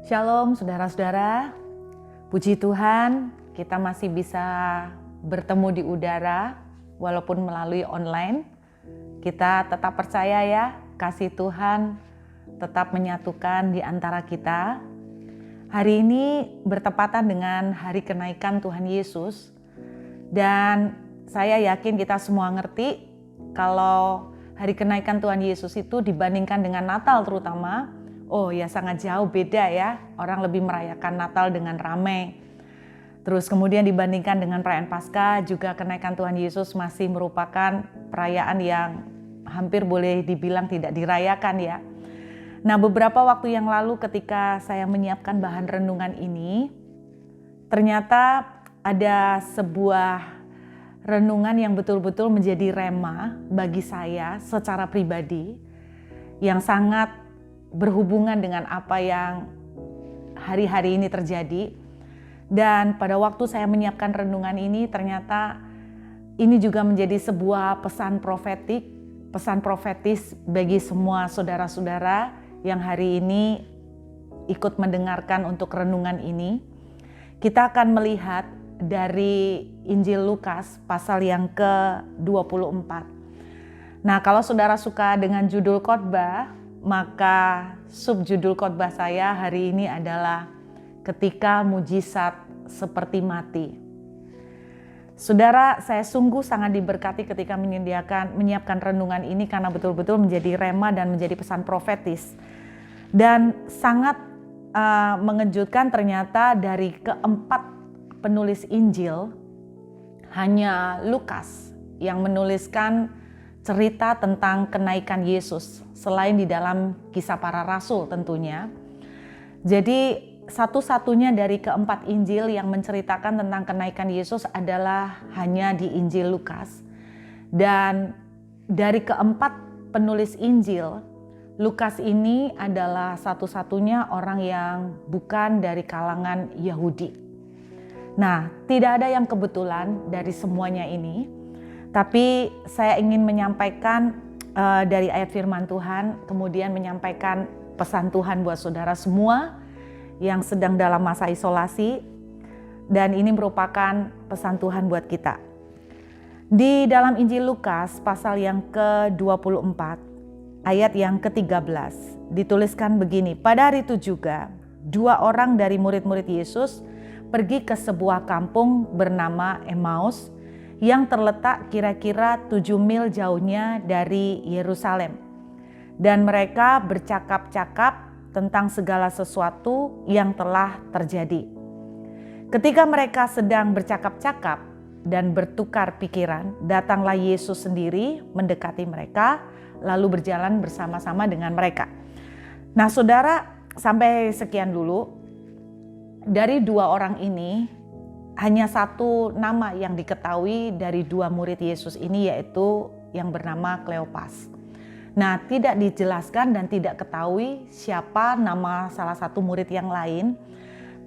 Shalom saudara-saudara, puji Tuhan kita masih bisa bertemu di udara walaupun melalui online. Kita tetap percaya ya, kasih Tuhan tetap menyatukan di antara kita. Hari ini bertepatan dengan hari kenaikan Tuhan Yesus dan saya yakin kita semua ngerti kalau hari kenaikan Tuhan Yesus itu dibandingkan dengan Natal terutama, oh ya sangat jauh beda ya. Orang lebih merayakan Natal dengan ramai. Terus kemudian dibandingkan dengan perayaan Paskah, juga kenaikan Tuhan Yesus masih merupakan perayaan yang hampir boleh dibilang tidak dirayakan ya. Nah, beberapa waktu yang lalu ketika saya menyiapkan bahan renungan ini, ternyata ada sebuah renungan yang betul-betul menjadi rema bagi saya secara pribadi, yang sangat berhubungan dengan apa yang hari-hari ini terjadi. Dan pada waktu saya menyiapkan renungan ini, ternyata ini juga menjadi sebuah pesan profetis bagi semua saudara-saudara yang hari ini ikut mendengarkan untuk renungan ini. Kita akan melihat dari Injil Lukas pasal yang ke-24. Nah, kalau saudara suka dengan judul khotbah, maka subjudul khotbah saya hari ini adalah Ketika Mujizat Seperti Mati. Saudara, saya sungguh sangat diberkati ketika menyiapkan renungan ini karena betul-betul menjadi rema dan menjadi pesan profetis. Dan sangat mengejutkan ternyata dari keempat penulis Injil, hanya Lukas yang menuliskan cerita tentang kenaikan Yesus, selain di dalam Kisah Para Rasul tentunya. Jadi satu-satunya dari keempat Injil yang menceritakan tentang kenaikan Yesus adalah hanya di Injil Lukas. Dan dari keempat penulis Injil, Lukas ini adalah satu-satunya orang yang bukan dari kalangan Yahudi. Nah, tidak ada yang kebetulan dari semuanya ini, tapi saya ingin menyampaikan dari ayat firman Tuhan, kemudian menyampaikan pesan Tuhan buat saudara semua yang sedang dalam masa isolasi, dan ini merupakan pesan Tuhan buat kita. Di dalam Injil Lukas pasal yang ke-24 ayat yang ke-13 dituliskan begini, pada hari itu juga 2 orang dari murid-murid Yesus pergi ke sebuah kampung bernama Emmaus yang terletak kira-kira 7 mil jauhnya dari Yerusalem, dan mereka bercakap-cakap tentang segala sesuatu yang telah terjadi. Ketika mereka sedang bercakap-cakap dan bertukar pikiran, datanglah Yesus sendiri mendekati mereka, lalu berjalan bersama-sama dengan mereka. Nah, saudara, sampai sekian dulu. Dari 2 orang ini, hanya satu nama yang diketahui dari 2 murid Yesus ini, yaitu yang bernama Kleopas. Nah, tidak dijelaskan dan tidak ketahui siapa nama salah satu murid yang lain,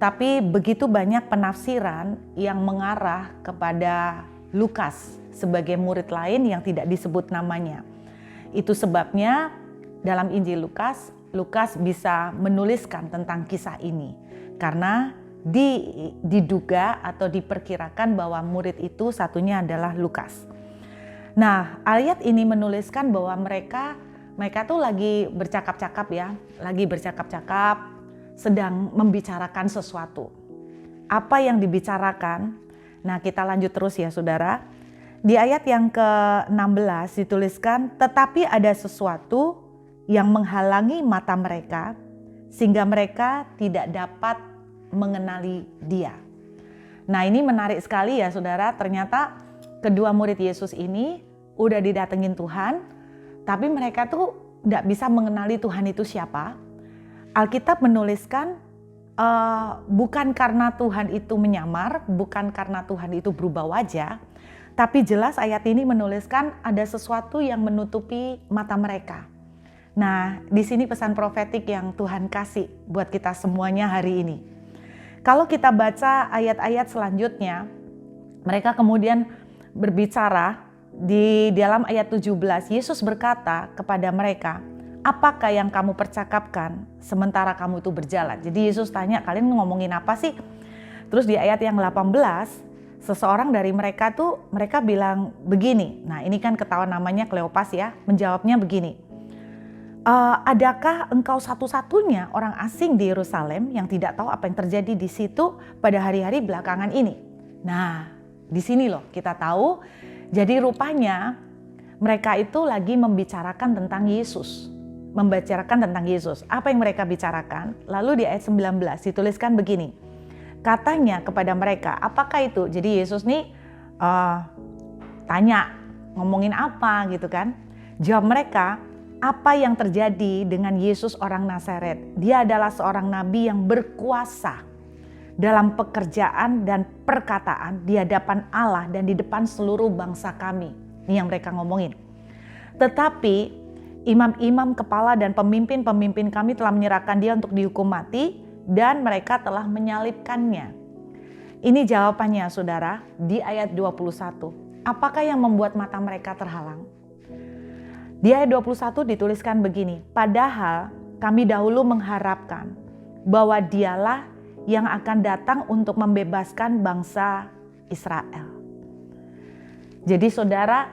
tapi begitu banyak penafsiran yang mengarah kepada Lukas sebagai murid lain yang tidak disebut namanya. Itu sebabnya dalam Injil Lukas, Lukas bisa menuliskan tentang kisah ini, karena diduga atau diperkirakan bahwa murid itu satunya adalah Lukas. Nah, ayat ini menuliskan bahwa mereka tuh lagi bercakap-cakap ya, sedang membicarakan sesuatu. Apa yang dibicarakan? Nah, kita lanjut terus ya saudara. Di ayat yang ke-16 dituliskan, tetapi ada sesuatu yang menghalangi mata mereka sehingga mereka tidak dapat mengenali dia. Nah, ini menarik sekali ya saudara, ternyata kedua murid Yesus ini udah didatengin Tuhan, tapi mereka tuh tidak bisa mengenali Tuhan itu siapa. Alkitab menuliskan bukan karena Tuhan itu menyamar, bukan karena Tuhan itu berubah wajah, tapi jelas ayat ini menuliskan ada sesuatu yang menutupi mata mereka. Nah, di sini pesan profetik yang Tuhan kasih buat kita semuanya hari ini. Kalau kita baca ayat-ayat selanjutnya, mereka kemudian berbicara. Di dalam ayat 17, Yesus berkata kepada mereka, apakah yang kamu percakapkan sementara kamu itu berjalan? Jadi Yesus tanya, kalian ngomongin apa sih? Terus di ayat yang 18, seseorang dari mereka bilang begini. Nah, ini kan ketahuan namanya Kleopas ya, menjawabnya begini. Adakah engkau satu-satunya orang asing di Yerusalem yang tidak tahu apa yang terjadi di situ pada hari-hari belakangan ini? Nah, di sini loh kita tahu. Jadi rupanya mereka itu lagi membicarakan tentang Yesus. Membicarakan tentang Yesus. Apa yang mereka bicarakan? Lalu di ayat 19 dituliskan begini. Katanya kepada mereka, apakah itu? Jadi Yesus nih tanya, ngomongin apa gitu kan? Jawab mereka, apa yang terjadi dengan Yesus orang Nazaret? Dia adalah seorang nabi yang berkuasa dalam pekerjaan dan perkataan di hadapan Allah dan di depan seluruh bangsa kami. Ini yang mereka ngomongin. Tetapi imam-imam kepala dan pemimpin-pemimpin kami telah menyerahkan dia untuk dihukum mati dan mereka telah menyalibkannya. Ini jawabannya saudara di ayat 21. Apakah yang membuat mata mereka terhalang? Di ayat 21 dituliskan begini, padahal kami dahulu mengharapkan bahwa dialah yang akan datang untuk membebaskan bangsa Israel. Jadi saudara,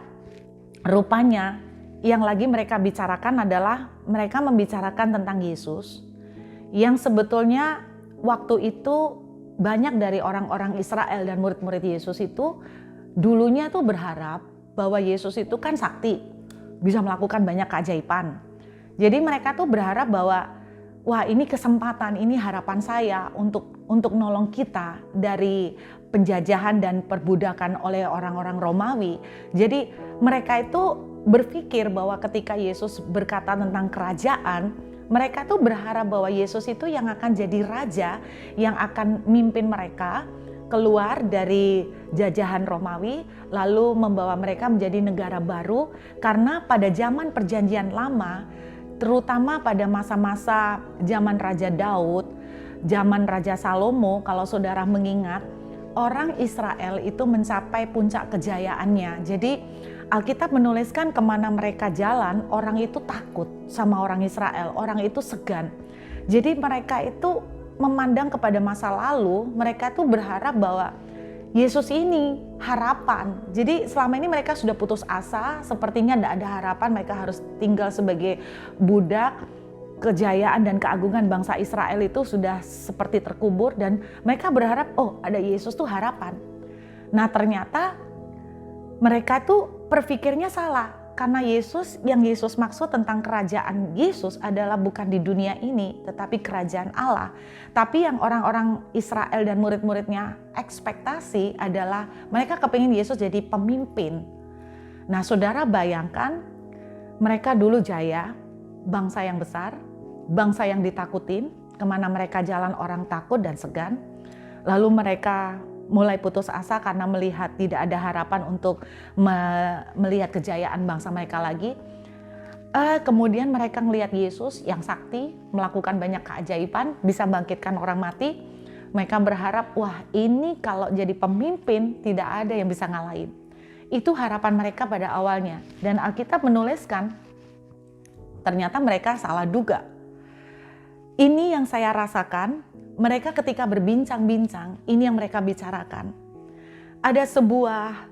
rupanya yang lagi mereka bicarakan adalah mereka membicarakan tentang Yesus yang sebetulnya waktu itu banyak dari orang-orang Israel dan murid-murid Yesus itu dulunya tuh berharap bahwa Yesus itu kan sakti, bisa melakukan banyak keajaiban. Jadi mereka tuh berharap bahwa wah ini kesempatan, ini harapan saya untuk nolong kita dari penjajahan dan perbudakan oleh orang-orang Romawi. Jadi mereka itu berpikir bahwa ketika Yesus berkata tentang kerajaan, mereka tuh berharap bahwa Yesus itu yang akan jadi raja, yang akan mimpin mereka keluar dari jajahan Romawi, lalu membawa mereka menjadi negara baru. Karena pada zaman perjanjian lama, terutama pada masa-masa zaman Raja Daud, zaman Raja Salomo, kalau saudara mengingat, orang Israel itu mencapai puncak kejayaannya. Jadi Alkitab menuliskan kemana mereka jalan, orang itu takut sama orang Israel, orang itu segan. Jadi mereka itu memandang kepada masa lalu, mereka tuh berharap bahwa Yesus ini harapan. Jadi selama ini mereka sudah putus asa, sepertinya tidak ada harapan, mereka harus tinggal sebagai budak. Kejayaan dan keagungan bangsa Israel itu sudah seperti terkubur dan mereka berharap, oh ada Yesus tuh harapan. Nah ternyata mereka tuh berpikirnya salah. Karena yang Yesus maksud tentang kerajaan Yesus adalah bukan di dunia ini, tetapi kerajaan Allah. Tapi yang orang-orang Israel dan murid-muridnya ekspektasi adalah mereka kepingin Yesus jadi pemimpin. Nah saudara bayangkan, mereka dulu jaya, bangsa yang besar, bangsa yang ditakutin, kemana mereka jalan orang takut dan segan. Lalu mereka mulai putus asa karena melihat tidak ada harapan untuk melihat kejayaan bangsa mereka lagi. Kemudian mereka melihat Yesus yang sakti, melakukan banyak keajaiban, bisa bangkitkan orang mati. Mereka berharap, wah ini kalau jadi pemimpin tidak ada yang bisa ngalahin. Itu harapan mereka pada awalnya. Dan Alkitab menuliskan, ternyata mereka salah duga. Ini yang saya rasakan. Mereka ketika berbincang-bincang, ini yang mereka bicarakan. Ada sebuah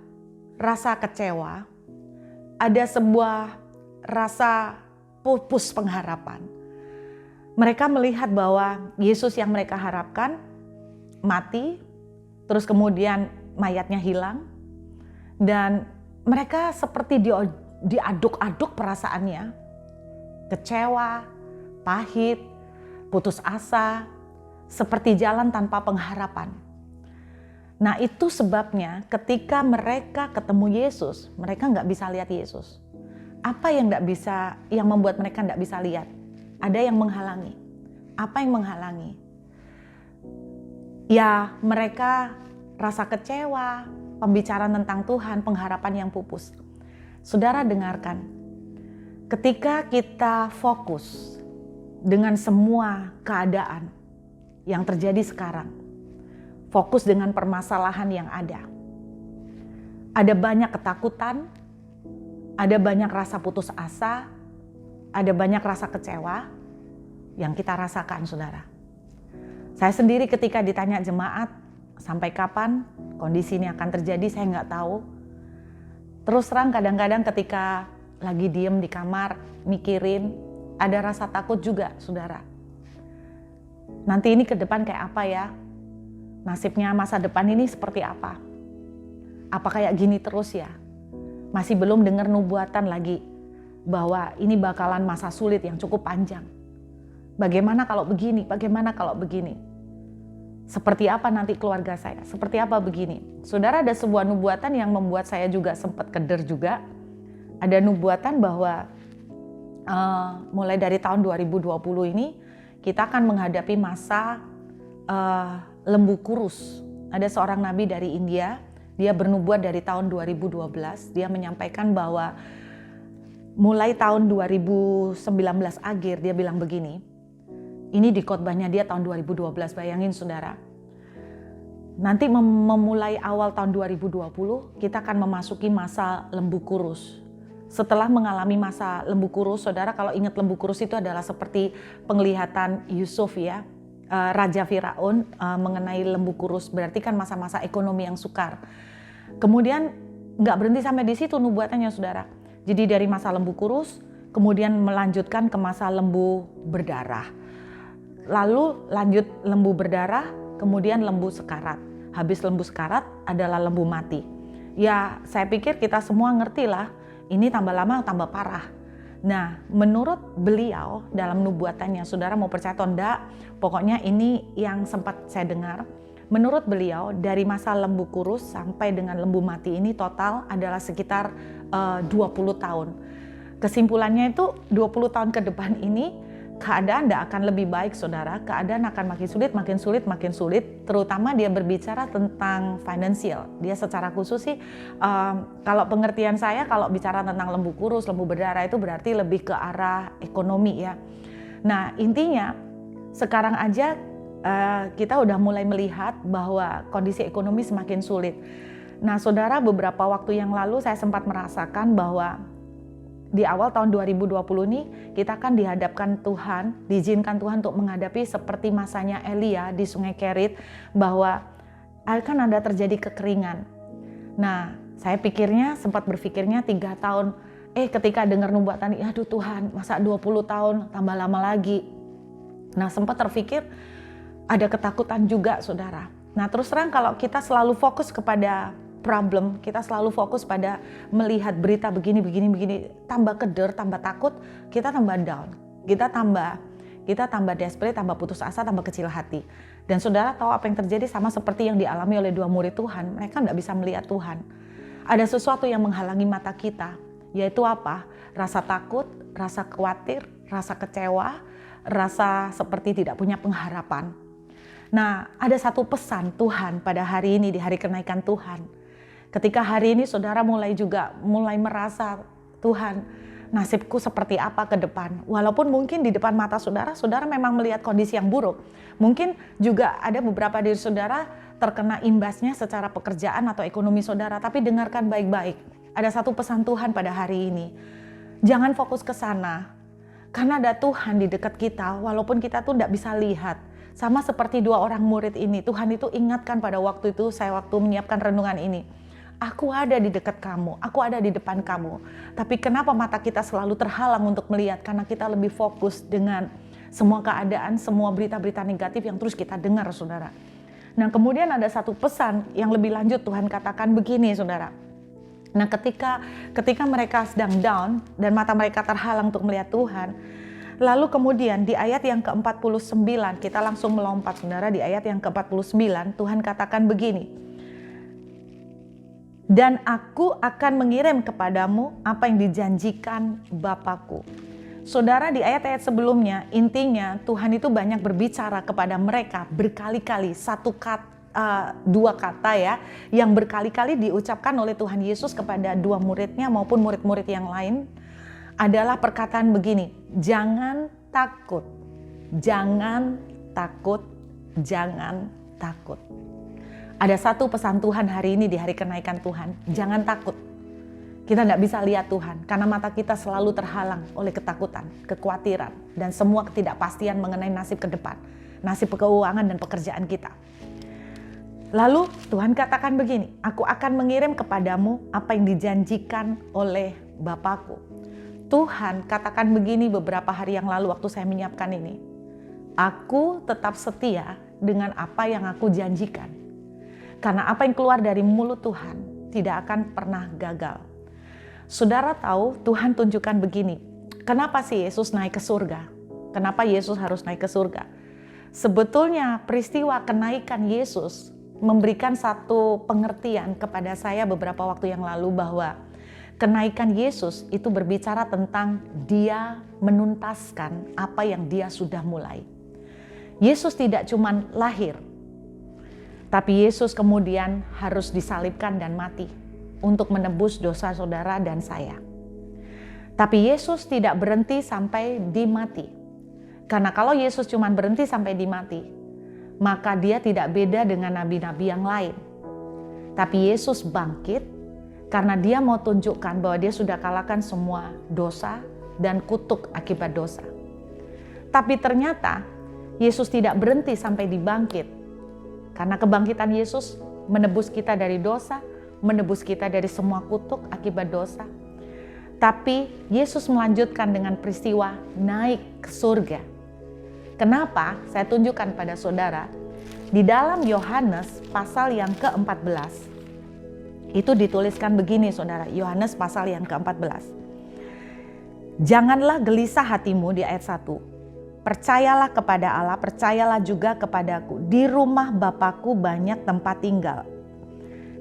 rasa kecewa, ada sebuah rasa pupus pengharapan. Mereka melihat bahwa Yesus yang mereka harapkan mati, terus kemudian mayatnya hilang, dan mereka seperti diaduk-aduk perasaannya, kecewa, pahit, putus asa, seperti jalan tanpa pengharapan. Nah itu sebabnya ketika mereka ketemu Yesus, mereka nggak bisa lihat Yesus. Apa yang membuat mereka nggak bisa lihat? Ada yang menghalangi. Apa yang menghalangi? Ya mereka rasa kecewa, pembicaraan tentang Tuhan, pengharapan yang pupus. Saudara dengarkan, ketika kita fokus dengan semua keadaan yang terjadi sekarang, fokus dengan permasalahan yang ada banyak ketakutan, ada banyak rasa putus asa, ada banyak rasa kecewa yang kita rasakan, saudara. Saya sendiri ketika ditanya jemaat, sampai kapan kondisi ini akan terjadi, saya nggak tahu. Terus terang kadang-kadang ketika lagi diem di kamar, mikirin, ada rasa takut juga, saudara. Nanti ini ke depan kayak apa ya? Nasibnya masa depan ini seperti apa? Apa kayak gini terus ya? Masih belum dengar nubuatan lagi bahwa ini bakalan masa sulit yang cukup panjang. Bagaimana kalau begini? Bagaimana kalau begini? Seperti apa nanti keluarga saya? Seperti apa begini? Saudara, ada sebuah nubuatan yang membuat saya juga sempat keder juga. Ada nubuatan bahwa mulai dari tahun 2020 ini kita akan menghadapi masa lembu kurus. Ada seorang nabi dari India, dia bernubuat dari tahun 2012. Dia menyampaikan bahwa mulai tahun 2019 akhir, dia bilang begini. Ini di khotbahnya dia tahun 2012, bayangin saudara. Nanti memulai awal tahun 2020, kita akan memasuki masa lembu kurus. Setelah mengalami masa lembu kurus, saudara, kalau ingat lembu kurus itu adalah seperti penglihatan Yusuf ya, Raja Firaun mengenai lembu kurus, berarti kan masa-masa ekonomi yang sukar. Kemudian nggak berhenti sampai di situ nubuatannya, saudara. Jadi dari masa lembu kurus, kemudian melanjutkan ke masa lembu berdarah. Lalu lanjut lembu berdarah, kemudian lembu sekarat. Habis lembu sekarat adalah lembu mati. Ya, saya pikir kita semua ngerti lah, ini tambah lama tambah parah. Nah, menurut beliau dalam nubuatannya, saudara mau percaya atau enggak, pokoknya ini yang sempat saya dengar. Menurut beliau, dari masa lembu kurus sampai dengan lembu mati ini total adalah sekitar 20 tahun. Kesimpulannya itu 20 tahun ke depan ini, keadaan tidak akan lebih baik, saudara. Keadaan akan makin sulit, makin sulit, makin sulit. Terutama dia berbicara tentang finansial. Dia secara khusus sih, kalau pengertian saya, kalau bicara tentang lembu kurus, lembu berdarah itu berarti lebih ke arah ekonomi ya. Nah intinya, sekarang aja kita udah mulai melihat bahwa kondisi ekonomi semakin sulit. Nah saudara, beberapa waktu yang lalu saya sempat merasakan bahwa di awal tahun 2020 ini kita akan dihadapkan Tuhan, diizinkan Tuhan untuk menghadapi seperti masanya Elia di Sungai Kerit, bahwa akan ada terjadi kekeringan. Nah, saya pikirnya, sempat berpikirnya 3 tahun, ketika dengar nubuatan, aduh Tuhan, masa 20 tahun tambah lama lagi. Nah, sempat terpikir ada ketakutan juga, saudara. Nah, terus terang kalau kita selalu fokus kepada problem, kita selalu fokus pada melihat berita begini, tambah keder, tambah takut, kita tambah down, kita tambah desperate, tambah putus asa, tambah kecil hati. Dan saudara tahu apa yang terjadi, sama seperti yang dialami oleh 2 murid Tuhan, mereka tidak bisa melihat Tuhan. Ada sesuatu yang menghalangi mata kita, yaitu apa? Rasa takut, rasa khawatir, rasa kecewa, rasa seperti tidak punya pengharapan. Nah, ada satu pesan Tuhan pada hari ini, di hari kenaikan Tuhan. Ketika hari ini saudara mulai merasa, Tuhan, nasibku seperti apa ke depan. Walaupun mungkin di depan mata saudara, saudara memang melihat kondisi yang buruk. Mungkin juga ada beberapa dari saudara terkena imbasnya secara pekerjaan atau ekonomi saudara. Tapi dengarkan baik-baik. Ada satu pesan Tuhan pada hari ini. Jangan fokus ke sana. Karena ada Tuhan di dekat kita, walaupun kita tuh tidak bisa lihat. Sama seperti 2 orang murid ini, Tuhan itu ingatkan pada waktu itu, saya waktu menyiapkan renungan ini. Aku ada di dekat kamu, aku ada di depan kamu. Tapi kenapa mata kita selalu terhalang untuk melihat? Karena kita lebih fokus dengan semua keadaan, semua berita-berita negatif yang terus kita dengar, saudara. Nah, kemudian ada satu pesan yang lebih lanjut, Tuhan katakan begini, saudara. Nah, ketika mereka sedang down dan mata mereka terhalang untuk melihat Tuhan, lalu kemudian di ayat yang ke-49, kita langsung melompat, saudara, di ayat yang ke-49, Tuhan katakan begini. Dan aku akan mengirim kepadamu apa yang dijanjikan Bapakku. Saudara, di ayat-ayat sebelumnya, intinya Tuhan itu banyak berbicara kepada mereka berkali-kali, 2 kata ya, yang berkali-kali diucapkan oleh Tuhan Yesus kepada 2 muridnya maupun murid-murid yang lain, adalah perkataan begini, jangan takut, jangan takut, jangan takut. Ada satu pesan Tuhan hari ini di hari kenaikan Tuhan, jangan takut. Kita tidak bisa lihat Tuhan karena mata kita selalu terhalang oleh ketakutan, kekhawatiran, dan semua ketidakpastian mengenai nasib ke depan, nasib keuangan dan pekerjaan kita. Lalu Tuhan katakan begini, aku akan mengirim kepadamu apa yang dijanjikan oleh Bapakku. Tuhan katakan begini beberapa hari yang lalu waktu saya menyiapkan ini. Aku tetap setia dengan apa yang aku janjikan. Karena apa yang keluar dari mulut Tuhan tidak akan pernah gagal. Saudara tahu Tuhan tunjukkan begini, kenapa sih Yesus naik ke surga? Kenapa Yesus harus naik ke surga? Sebetulnya peristiwa kenaikan Yesus memberikan satu pengertian kepada saya beberapa waktu yang lalu bahwa kenaikan Yesus itu berbicara tentang Dia menuntaskan apa yang Dia sudah mulai. Yesus tidak cuma lahir, tapi Yesus kemudian harus disalibkan dan mati untuk menebus dosa saudara dan saya. Tapi Yesus tidak berhenti sampai di mati. Karena kalau Yesus cuma berhenti sampai di mati, maka Dia tidak beda dengan nabi-nabi yang lain. Tapi Yesus bangkit karena Dia mau tunjukkan bahwa Dia sudah kalahkan semua dosa dan kutuk akibat dosa. Tapi ternyata Yesus tidak berhenti sampai dibangkit. Karena kebangkitan Yesus menebus kita dari dosa, menebus kita dari semua kutuk akibat dosa. Tapi Yesus melanjutkan dengan peristiwa naik ke surga. Kenapa? Saya tunjukkan pada saudara. Di dalam Yohanes pasal yang ke-14, itu dituliskan begini saudara, Yohanes pasal yang ke-14. Janganlah gelisah hatimu di ayat 1. Percayalah kepada Allah, percayalah juga kepadaku. Di rumah Bapakku banyak tempat tinggal.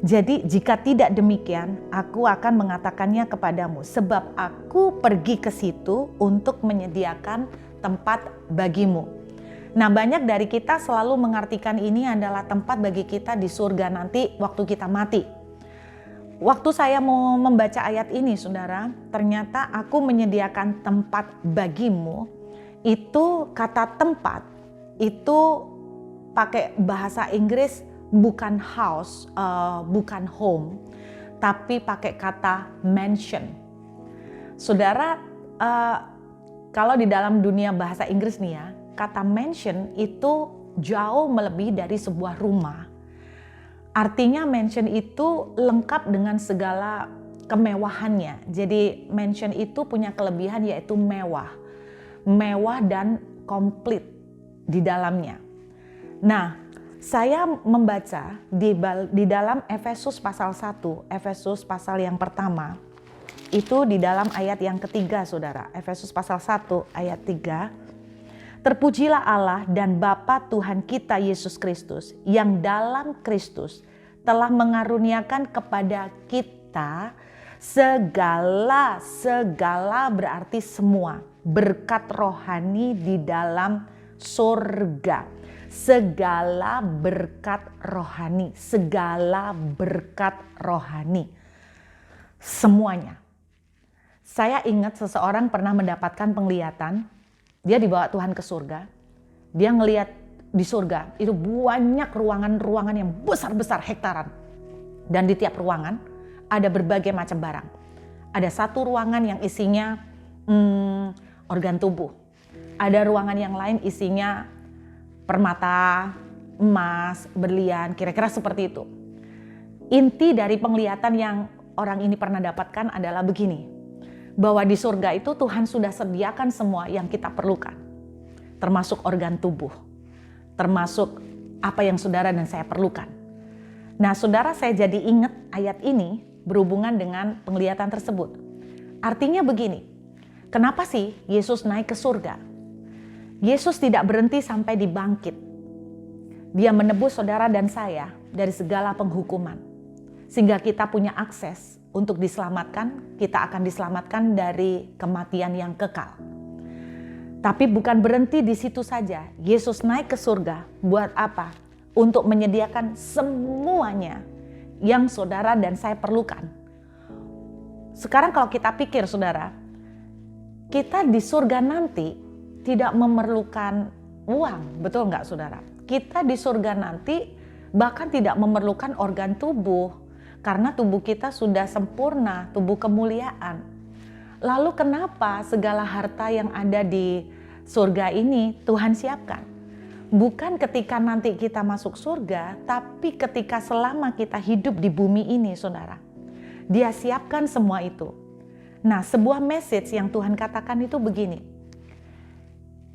Jadi jika tidak demikian, aku akan mengatakannya kepadamu. Sebab aku pergi ke situ untuk menyediakan tempat bagimu. Nah, banyak dari kita selalu mengartikan ini adalah tempat bagi kita di surga nanti waktu kita mati. Waktu saya mau membaca ayat ini, saudara, ternyata aku menyediakan tempat bagimu. Itu kata tempat, itu pakai bahasa Inggris bukan house, bukan home, tapi pakai kata mansion. Saudara, kalau di dalam dunia bahasa Inggris nih ya, kata mansion itu jauh melebihi dari sebuah rumah. Artinya mansion itu lengkap dengan segala kemewahannya. Jadi mansion itu punya kelebihan yaitu mewah. Mewah dan komplit di dalamnya. Nah, saya membaca di dalam Efesus pasal 1, Efesus pasal yang pertama, itu di dalam ayat yang ketiga saudara, Efesus pasal 1 ayat 3. Terpujilah Allah dan Bapa Tuhan kita Yesus Kristus, yang dalam Kristus telah mengaruniakan kepada kita segala berarti semua berkat rohani di dalam surga. Segala berkat rohani, semuanya. Saya ingat seseorang pernah mendapatkan penglihatan, dia dibawa Tuhan ke surga. Dia ngelihat di surga itu banyak ruangan-ruangan yang besar-besar hektaran. Dan di tiap ruangan ada berbagai macam barang. Ada satu ruangan yang isinya organ tubuh. Ada ruangan yang lain isinya permata, emas, berlian, kira-kira seperti itu. Inti dari penglihatan yang orang ini pernah dapatkan adalah begini, bahwa di surga itu Tuhan sudah sediakan semua yang kita perlukan, termasuk organ tubuh, termasuk apa yang saudara dan saya perlukan. Nah, saudara, saya jadi ingat ayat ini berhubungan dengan penglihatan tersebut. Artinya begini, kenapa sih Yesus naik ke surga? Yesus tidak berhenti sampai dibangkit. Dia menebus saudara dan saya dari segala penghukuman. Sehingga kita punya akses untuk diselamatkan, kita akan diselamatkan dari kematian yang kekal. Tapi bukan berhenti di situ saja. Yesus naik ke surga buat apa? Untuk menyediakan semuanya yang saudara dan saya perlukan. Sekarang kalau kita pikir saudara, kita di surga nanti tidak memerlukan uang, betul nggak saudara? Kita di surga nanti bahkan tidak memerlukan organ tubuh. Karena tubuh kita sudah sempurna, tubuh kemuliaan. Lalu kenapa segala harta yang ada di surga ini Tuhan siapkan? Bukan ketika nanti kita masuk surga, tapi ketika selama kita hidup di bumi ini, saudara. Dia siapkan semua itu. Nah, sebuah message yang Tuhan katakan itu begini.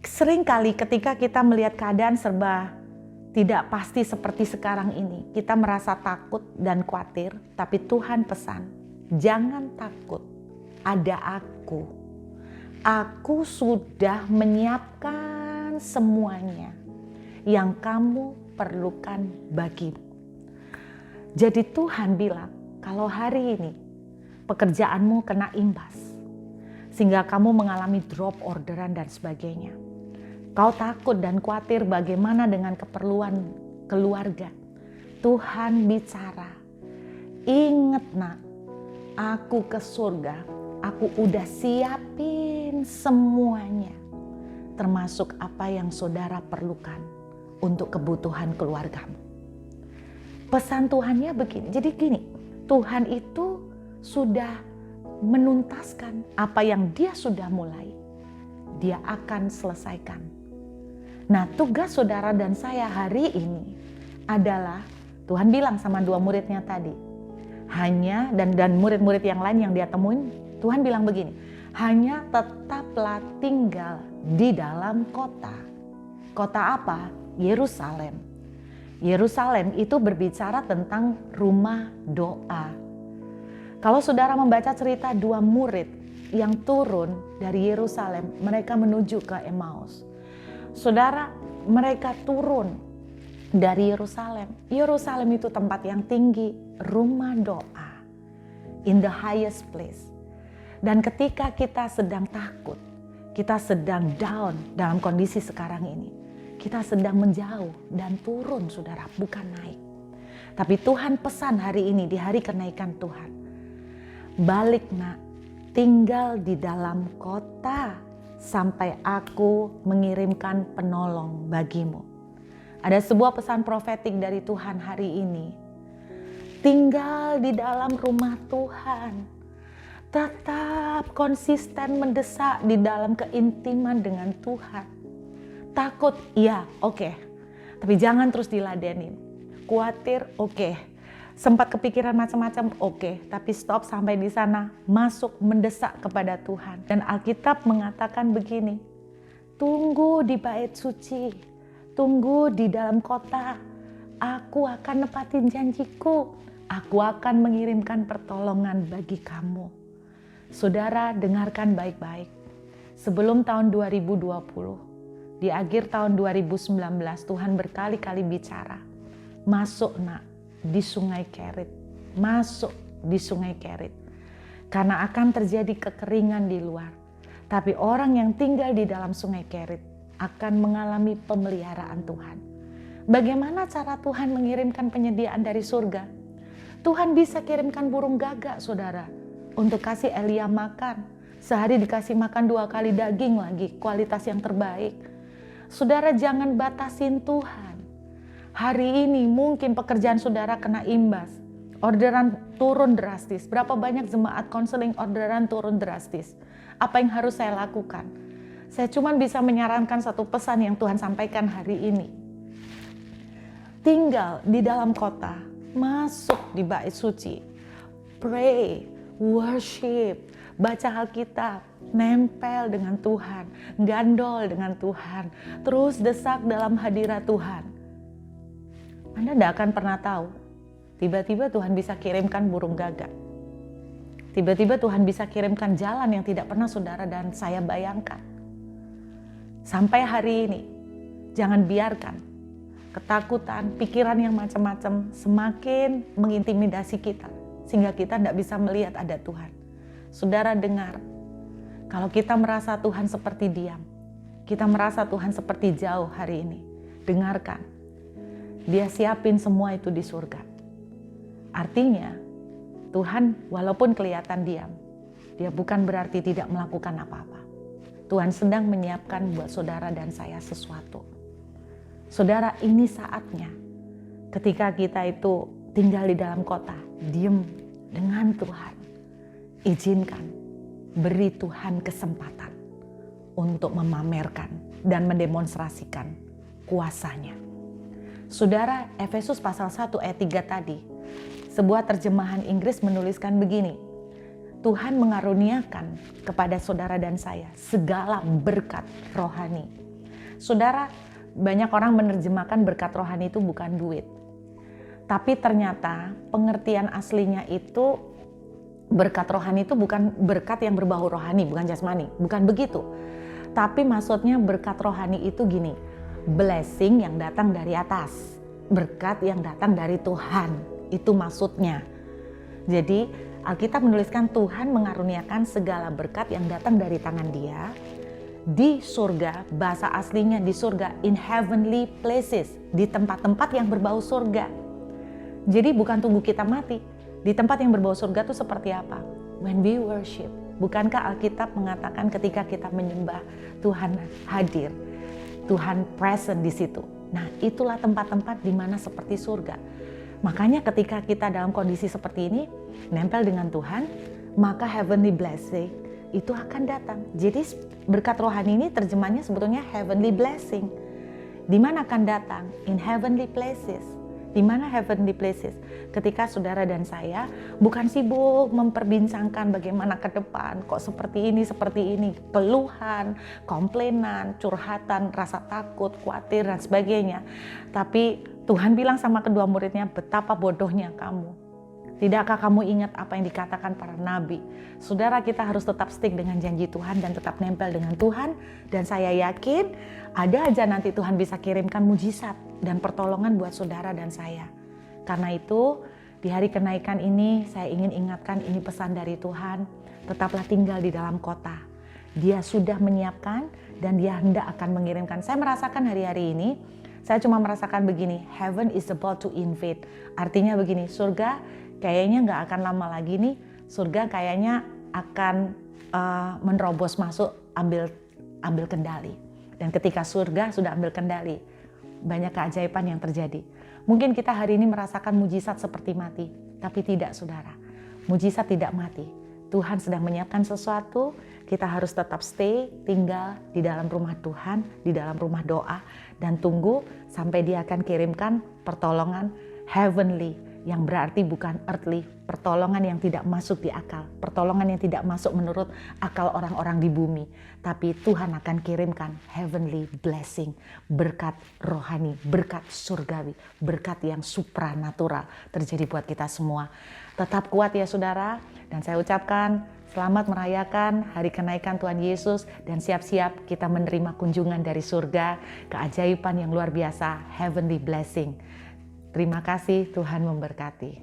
Seringkali ketika kita melihat keadaan serba tidak pasti seperti sekarang ini, kita merasa takut dan khawatir, tapi Tuhan pesan, jangan takut, ada aku. Aku sudah menyiapkan semuanya yang kamu perlukan bagimu. Jadi Tuhan bilang, kalau hari ini pekerjaanmu kena imbas, sehingga kamu mengalami drop orderan dan sebagainya. Kau takut dan khawatir bagaimana dengan keperluan keluarga. Tuhan bicara, ingat nak, aku ke surga, aku udah siapin semuanya. Termasuk apa yang saudara perlukan untuk kebutuhan keluargamu. Pesan Tuhannya begini, jadi gini, Tuhan itu sudah menuntaskan apa yang dia sudah mulai, dia akan selesaikan. Nah, tugas saudara dan saya hari ini adalah, Tuhan bilang sama dua muridnya tadi, hanya dan murid-murid yang lain yang dia temuin, Tuhan bilang begini, hanya tetaplah tinggal di dalam kota. Kota apa? Yerusalem. Yerusalem itu berbicara tentang rumah doa. Kalau saudara membaca cerita dua murid yang turun dari Yerusalem, mereka menuju ke Emmaus. Saudara, mereka turun dari Yerusalem. Yerusalem itu tempat yang tinggi, rumah doa. In the highest place. Dan ketika kita sedang takut, kita sedang down dalam kondisi sekarang ini, kita sedang menjauh dan turun, saudara, bukan naik. Tapi Tuhan pesan hari ini, di hari kenaikan Tuhan, balik nak, tinggal di dalam kota sampai aku mengirimkan penolong bagimu. Ada sebuah pesan profetik dari Tuhan hari ini. Tinggal di dalam rumah Tuhan. Tetap konsisten mendesak di dalam keintiman dengan Tuhan. Takut, iya, oke. Tapi jangan terus diladenin. Khawatir, oke. Sempat kepikiran macam-macam, oke. Tapi stop sampai di sana. Masuk mendesak kepada Tuhan. Dan Alkitab mengatakan begini. Tunggu di bait suci. Tunggu di dalam kota. Aku akan nepatin janjiku. Aku akan mengirimkan pertolongan bagi kamu. Saudara, dengarkan baik-baik. Sebelum tahun 2020. Di akhir tahun 2019 Tuhan berkali-kali bicara, masuk nak di sungai Kerit, masuk di sungai Kerit. Karena akan terjadi kekeringan di luar. Tapi orang yang tinggal di dalam sungai Kerit akan mengalami pemeliharaan Tuhan. Bagaimana cara Tuhan mengirimkan penyediaan dari surga? Tuhan bisa kirimkan burung gagak, saudara, untuk kasih Elia makan. Sehari dikasih makan 2 kali daging lagi, kualitas yang terbaik. Saudara, jangan batasin Tuhan. Hari ini mungkin pekerjaan saudara kena imbas. Orderan turun drastis. Berapa banyak jemaat konseling orderan turun drastis. Apa yang harus saya lakukan? Saya cuma bisa menyarankan satu pesan yang Tuhan sampaikan hari ini. Tinggal di dalam kota. Masuk di bait suci. Pray, worship, baca Alkitab, nempel dengan Tuhan, gandol dengan Tuhan, terus desak dalam hadirat Tuhan. Anda tidak akan pernah tahu, tiba-tiba Tuhan bisa kirimkan burung gagak. Tiba-tiba Tuhan bisa kirimkan jalan yang tidak pernah saudara dan saya bayangkan. Sampai hari ini, jangan biarkan ketakutan, pikiran yang macam-macam semakin mengintimidasi kita, sehingga kita tidak bisa melihat ada Tuhan. Saudara dengar, kalau kita merasa Tuhan seperti diam, kita merasa Tuhan seperti jauh hari ini, dengarkan, Dia siapin semua itu di surga. Artinya, Tuhan walaupun kelihatan diam, Dia bukan berarti tidak melakukan apa-apa. Tuhan sedang menyiapkan buat saudara dan saya sesuatu. Saudara, ini saatnya ketika kita itu tinggal di dalam kota, diem dengan Tuhan. Izinkan, beri Tuhan kesempatan untuk memamerkan dan mendemonstrasikan kuasanya. Saudara, Efesus pasal 1 ayat 3 tadi, sebuah terjemahan Inggris menuliskan begini, Tuhan mengaruniakan kepada saudara dan saya segala berkat rohani. Saudara, banyak orang menerjemahkan berkat rohani itu bukan duit. Tapi ternyata pengertian aslinya itu berkat rohani itu bukan berkat yang berbau rohani, bukan jasmani, bukan begitu. Tapi maksudnya berkat rohani itu gini, blessing yang datang dari atas, berkat yang datang dari Tuhan, itu maksudnya. Jadi Alkitab menuliskan Tuhan mengaruniakan segala berkat yang datang dari tangan Dia di surga, bahasa aslinya di surga, in heavenly places, di tempat-tempat yang berbau surga. Jadi bukan tunggu kita mati, di tempat yang berbau surga itu seperti apa? When we worship, bukankah Alkitab mengatakan ketika kita menyembah Tuhan hadir, Tuhan present di situ. Nah, itulah tempat-tempat di mana seperti surga. Makanya ketika kita dalam kondisi seperti ini, nempel dengan Tuhan, maka heavenly blessing itu akan datang. Jadi berkat rohani ini terjemahnya sebetulnya heavenly blessing. Di mana akan datang? In heavenly places. Di mana heavenly places? Ketika saudara dan saya bukan sibuk memperbincangkan bagaimana ke depan, kok seperti ini, keluhan, komplainan, curhatan, rasa takut, khawatir dan sebagainya. Tapi Tuhan bilang sama kedua muridnya, betapa bodohnya kamu. Tidakkah kamu ingat apa yang dikatakan para nabi? Saudara, kita harus tetap stick dengan janji Tuhan dan tetap nempel dengan Tuhan. Dan saya yakin ada aja nanti Tuhan bisa kirimkan mujizat dan pertolongan buat saudara dan saya. Karena itu di hari kenaikan ini saya ingin ingatkan, ini pesan dari Tuhan. Tetaplah tinggal di dalam kota. Dia sudah menyiapkan dan Dia hendak akan mengirimkan. Saya merasakan hari-hari ini, saya cuma merasakan begini, heaven is about to invade. Artinya begini, surga kayaknya nggak akan lama lagi nih, surga kayaknya akan menerobos masuk, ambil kendali. Dan ketika surga sudah ambil kendali, banyak keajaiban yang terjadi. Mungkin kita hari ini merasakan mujizat seperti mati, tapi tidak saudara. Mujizat tidak mati. Tuhan sedang menyiapkan sesuatu, kita harus tetap stay, tinggal di dalam rumah Tuhan, di dalam rumah doa, dan tunggu sampai Dia akan kirimkan pertolongan heavenly, yang berarti bukan earthly, pertolongan yang tidak masuk di akal, pertolongan yang tidak masuk menurut akal orang-orang di bumi. Tapi Tuhan akan kirimkan heavenly blessing, berkat rohani, berkat surgawi, berkat yang supranatural terjadi buat kita semua. Tetap kuat ya saudara, dan saya ucapkan selamat merayakan hari kenaikan Tuhan Yesus dan siap-siap kita menerima kunjungan dari surga, keajaiban yang luar biasa, heavenly blessing. Terima kasih, Tuhan memberkati.